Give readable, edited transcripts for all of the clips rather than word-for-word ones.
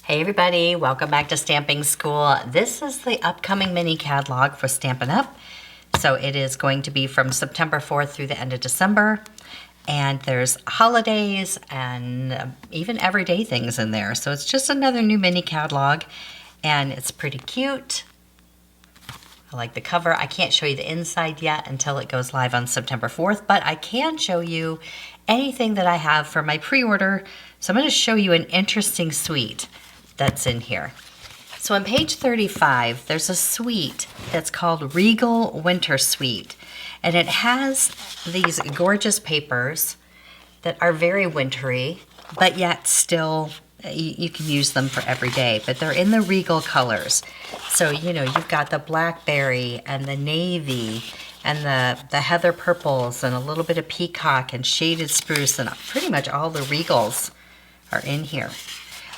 Hey everybody, welcome back to Stamping School. This is the upcoming mini catalog for Stampin' Up! So it is going to be from September 4th through the end of December. And there's holidays and even everyday things in there. So it's just another new mini catalog and it's pretty cute. I like the cover. I can't show you the inside yet until it goes live on September 4th, but I can show you anything that I have for my pre-order. So I'm going to show you an interesting suite that's in here. So on page 35, there's a suite that's called Regal Winter Suite. And it has these gorgeous papers that are very wintry, but yet still you can use them for every day, but they're in the Regal colors. So, you know, you've got the blackberry and the navy and the heather purples and a little bit of peacock and shaded spruce, and pretty much all the Regals are in here.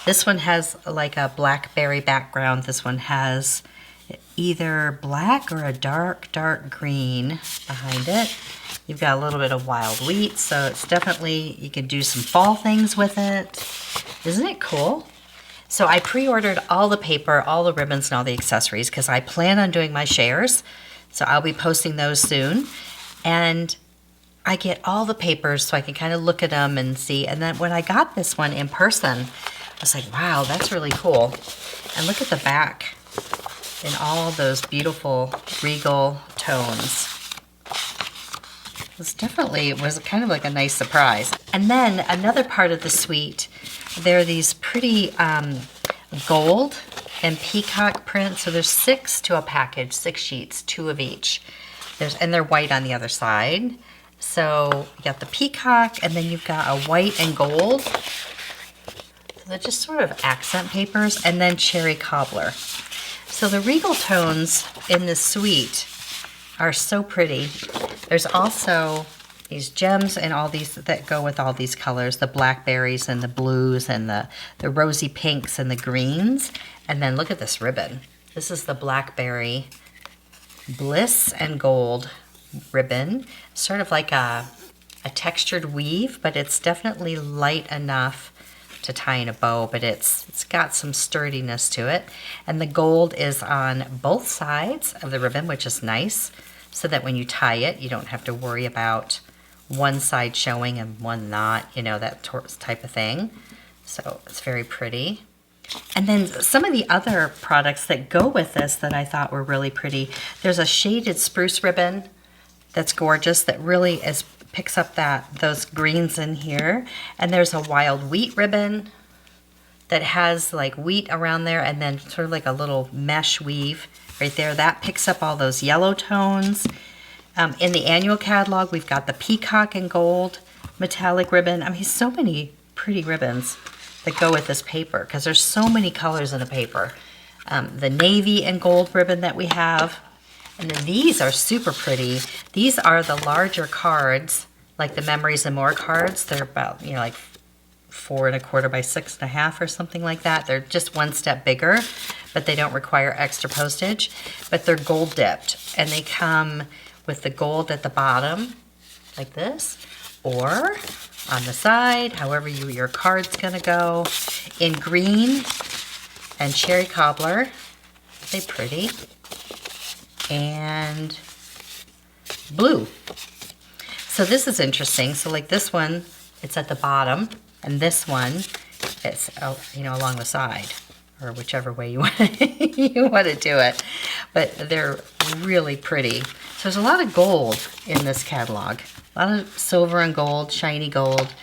This one has like a blackberry background. This one has either black or a dark green behind it. You've got a little bit of wild wheat, so it's definitely, you can do some fall things with it. Isn't it cool? So I pre-ordered all the paper, all the ribbons, and all the accessories because I plan on doing my shares. So I'll be posting those soon. And I get all the papers so I can kind of look at them and see. And then when I got this one in person, I was like, wow, that's really cool. And look at the back in all those beautiful Regal tones. It was kind of like a nice surprise. And then another part of the suite, there are these pretty gold and peacock prints. So there's 6 to a package, 6 sheets, 2 of each. And they're white on the other side. So you got the peacock, and then you've got a white and gold. So they're just sort of accent papers, and then cherry cobbler. So the Regal tones in this suite are so pretty. There's also these gems and all these that go with all these colors, the blackberries and the blues and the rosy pinks and the greens. And then look at this ribbon. This is the blackberry bliss and gold ribbon, sort of like a textured weave, but it's definitely light enough to tie in a bow, but it's got some sturdiness to it. And the gold is on both sides of the ribbon, which is nice, so that when you tie it, you don't have to worry about one side showing and one not, you know, that type of thing. So it's very pretty. And then some of the other products that go with this that I thought were really pretty, there's a shaded spruce ribbon that's gorgeous that really picks up those greens in here. And there's a wild wheat ribbon that has like wheat around there, and then sort of like a little mesh weave right there. That picks up all those yellow tones. In the annual catalog, we've got the peacock and gold metallic ribbon. I mean, so many pretty ribbons that go with this paper because there's so many colors in a paper. The navy and gold ribbon that we have. And then these are super pretty. These are the larger cards, like the Memories and More cards. They're about, you know, like 4 1/4 by 6 1/2 or something like that. They're just one step bigger, but they don't require extra postage. But they're gold dipped, and they come with the gold at the bottom, like this, or on the side, however your card's gonna go, in green and cherry cobbler. Aren't they pretty? And blue. So this is interesting. So like this one, it's at the bottom, and this one, it's, you know, along the side, or whichever way you want to do it. But they're really pretty. So there's a lot of gold in this catalog. A lot of silver and gold, shiny gold.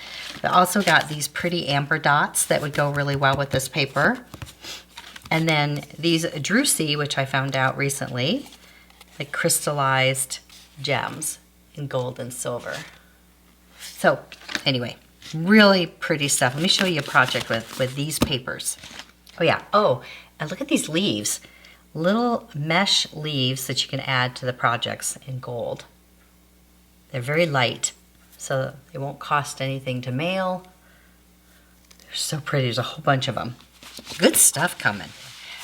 They also got these pretty amber dots that would go really well with this paper. And then these Druzy, which I found out recently, like crystallized gems in gold and silver. So anyway, really pretty stuff. Let me show you a project with these papers. Oh yeah, oh, and look at these leaves. Little mesh leaves that you can add to the projects in gold. They're very light, so it won't cost anything to mail. They're so pretty, there's a whole bunch of them. Good stuff coming.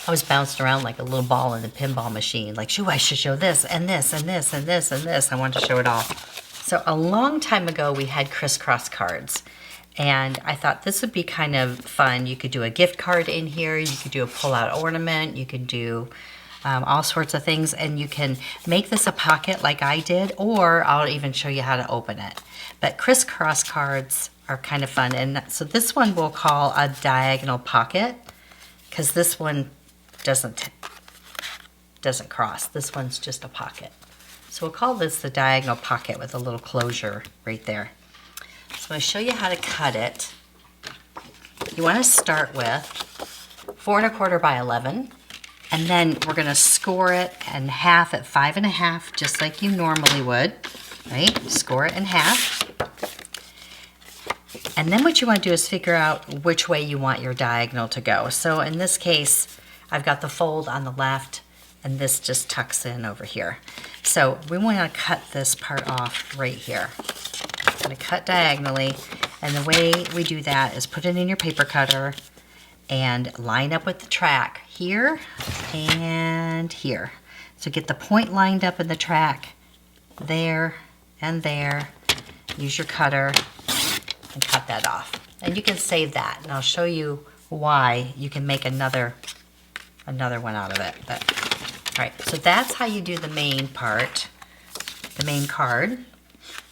I was bouncing around like a little ball in the pinball machine, like, I should show this, and this, and this, and this, and this. I wanted to show it all. So a long time ago, we had crisscross cards. And I thought this would be kind of fun. You could do a gift card in here. You could do a pull-out ornament. You could do all sorts of things. And you can make this a pocket like I did, or I'll even show you how to open it. But crisscross cards are kind of fun. And so this one we'll call a diagonal pocket, because this one doesn't cross. This one's just a pocket. So we'll call this the diagonal pocket with a little closure right there. So I'm going to show you how to cut it. You want to start with 4 1/4 by 11, and then we're going to score it in half at 5 1/2, just like you normally would, right? Score it in half. And then what you want to do is figure out which way you want your diagonal to go. So in this case, I've got the fold on the left, and this just tucks in over here. So we want to cut this part off right here. I'm going to cut diagonally, and the way we do that is put it in your paper cutter and line up with the track here and here. So get the point lined up in the track there and there. Use your cutter and cut that off. And you can save that, and I'll show you why you can make another one out of it. But, all right, so that's how you do the main part, the main card.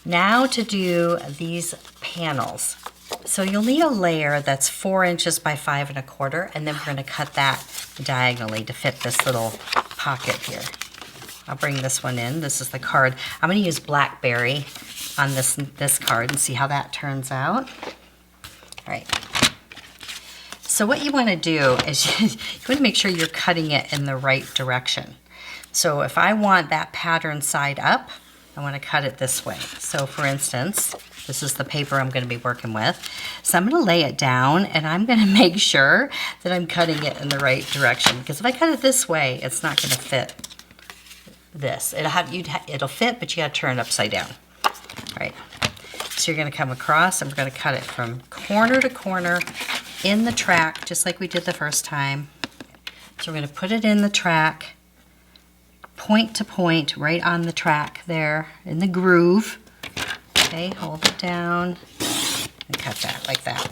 Now to do these panels. So you'll need a layer that's 4 inches by 5 1/4, and then we're going to cut that diagonally to fit this little pocket here. I'll bring this one in. This is the card. I'm going to use Blackberry on this card and see how that turns out. All right. So what you want to do is you want to make sure you're cutting it in the right direction. So if I want that pattern side up, I want to cut it this way. So for instance, this is the paper I'm going to be working with. So I'm going to lay it down, and I'm going to make sure that I'm cutting it in the right direction, because if I cut it this way, it's not going to fit this. It'll fit, but you got to turn it upside down. All right. So you're going to come across, and we're going to cut it from corner to corner in the track, just like we did the first time. So we're going to put it in the track, point to point, right on the track there, in the groove. Okay, hold it down and cut that like that.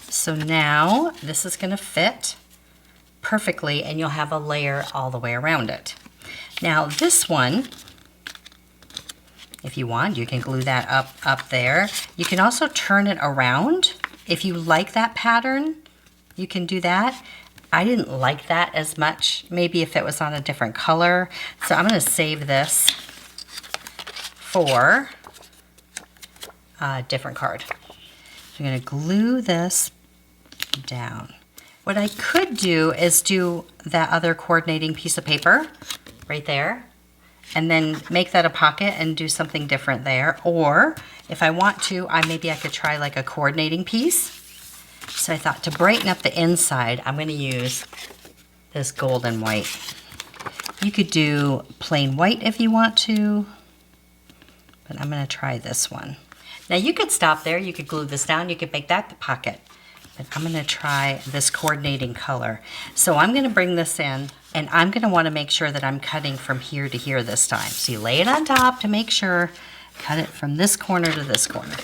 So now this is going to fit perfectly, and you'll have a layer all the way around it. Now this one, if you want, you can glue that up there. You can also turn it around. If you like that pattern, you can do that. I didn't like that as much, maybe if it was on a different color. So I'm going to save this for a different card. So I'm going to glue this down. What I could do is do that other coordinating piece of paper right there, and then make that a pocket and do something different there. Or if I want to, maybe I could try like a coordinating piece. So I thought to brighten up the inside, I'm going to use this golden white. You could do plain white if you want to, but I'm going to try this one. Now you could stop there, you could glue this down, you could make that the pocket, but I'm going to try this coordinating color. So I'm going to bring this in, and I'm going to want to make sure that I'm cutting from here to here this time. So you lay it on top to make sure, cut it from this corner to this corner.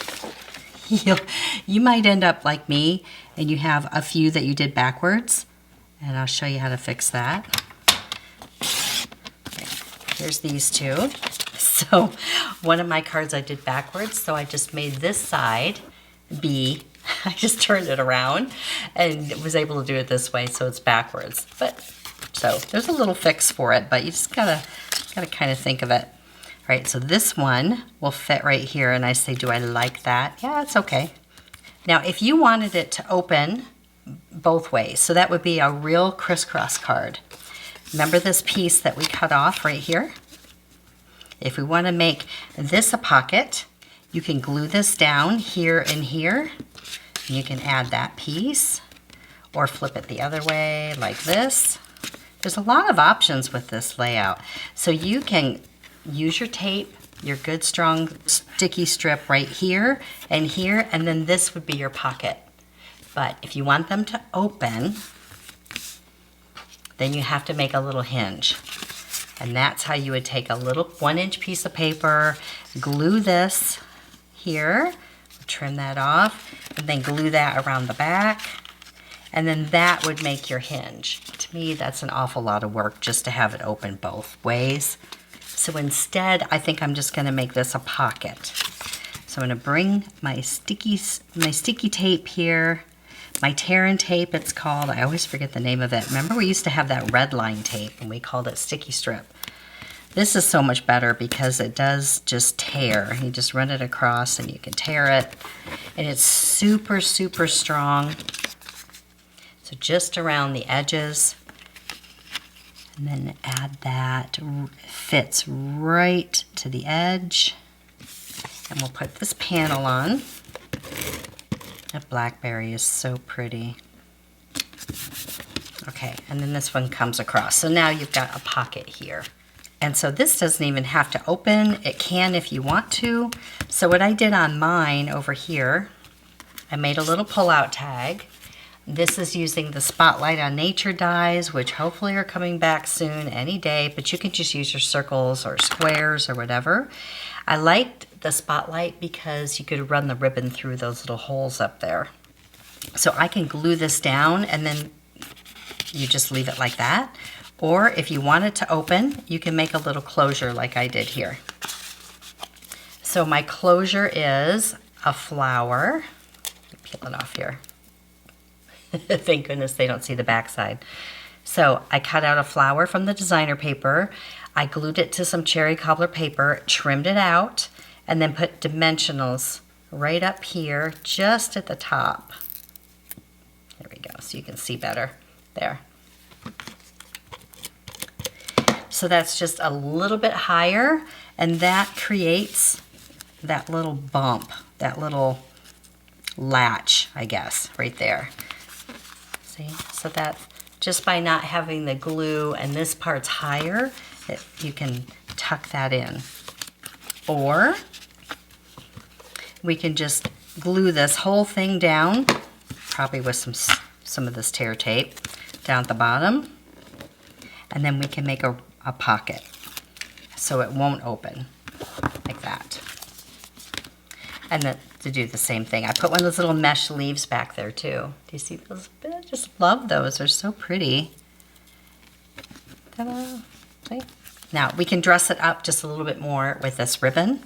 You might end up like me, and you have a few that you did backwards, and I'll show you how to fix that. Okay, here's these two. So one of my cards I did backwards, so I just made this side B. I just turned it around and was able to do it this way, so it's backwards. But so there's a little fix for it, but you just gotta kind of think of it. All right, so this one will fit right here, and I say, do I like that? Yeah, it's okay. Now, if you wanted it to open both ways, so that would be a real crisscross card. Remember this piece that we cut off right here? If we want to make this a pocket, you can glue this down here and here. And you can add that piece, or flip it the other way like this. There's a lot of options with this layout. So you can use your tape, your good strong sticky strip right here, and then this would be your pocket. But if you want them to open, then you have to make a little hinge. And that's how you would take a little 1-inch piece of paper, glue this here Trim that off and then glue that around the back. And then that would make your hinge. To me, that's an awful lot of work just to have it open both ways. So instead, I think I'm just gonna make this a pocket. So I'm gonna bring my sticky tape here, my tear and tape it's called. I always forget the name of it. Remember we used to have that red line tape and we called it sticky strip. This is so much better because it does just tear. You just run it across and you can tear it. And it's super, super strong. So just around the edges. And then add that. It fits right to the edge. And we'll put this panel on. That blackberry is so pretty. Okay, and then this one comes across. So now you've got a pocket here. And so this doesn't even have to open. It can if you want to. So what I did on mine over here, I made a little pull-out tag. This is using the Spotlight on Nature dies, which hopefully are coming back soon, any day, but you can just use your circles or squares or whatever. I liked the Spotlight because you could run the ribbon through those little holes up there. So I can glue this down and then you just leave it like that. Or if you want it to open, you can make a little closure like I did here. So my closure is a flower. Peel it off here. Thank goodness they don't see the backside. So I cut out a flower from the designer paper. I glued it to some cherry cobbler paper, trimmed it out, and then put dimensionals right up here, just at the top. There we go, so you can see better there. So that's just a little bit higher, and that creates that little bump, that little latch, I guess, right there. See, so that just by not having the glue and this part's higher, you can tuck that in. Or we can just glue this whole thing down, probably with some of this tear tape down at the bottom, and then we can make a pocket so it won't open like that. And then to do the same thing, I put one of those little mesh leaves back there too. Do you see those? I just love those. They're so pretty. Ta-da. See? Now we can dress it up just a little bit more with this ribbon.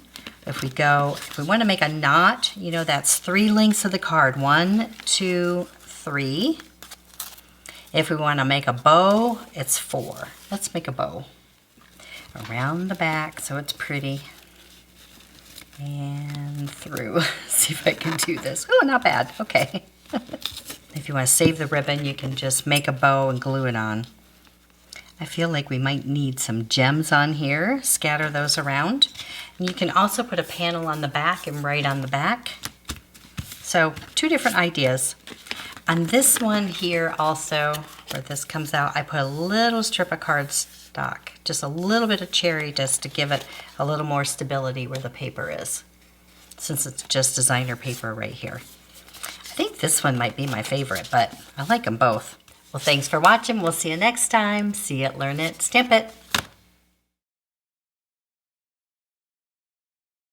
If we want to make a knot, you know, that's 3 lengths of the card. 1, 2, 3. If we want to make a bow, it's 4. Let's make a bow around the back so it's pretty. And through. See if I can do this. Oh, not bad. Okay. If you want to save the ribbon, you can just make a bow and glue it on. I feel like we might need some gems on here. Scatter those around. And you can also put a panel on the back and write on the back. So 2 different ideas. On this one here also, where this comes out, I put a little strip of cardstock, just a little bit of cherry just to give it a little more stability where the paper is, since it's just designer paper right here. I think this one might be my favorite, but I like them both. Well, thanks for watching. We'll see you next time. See it, learn it, stamp it.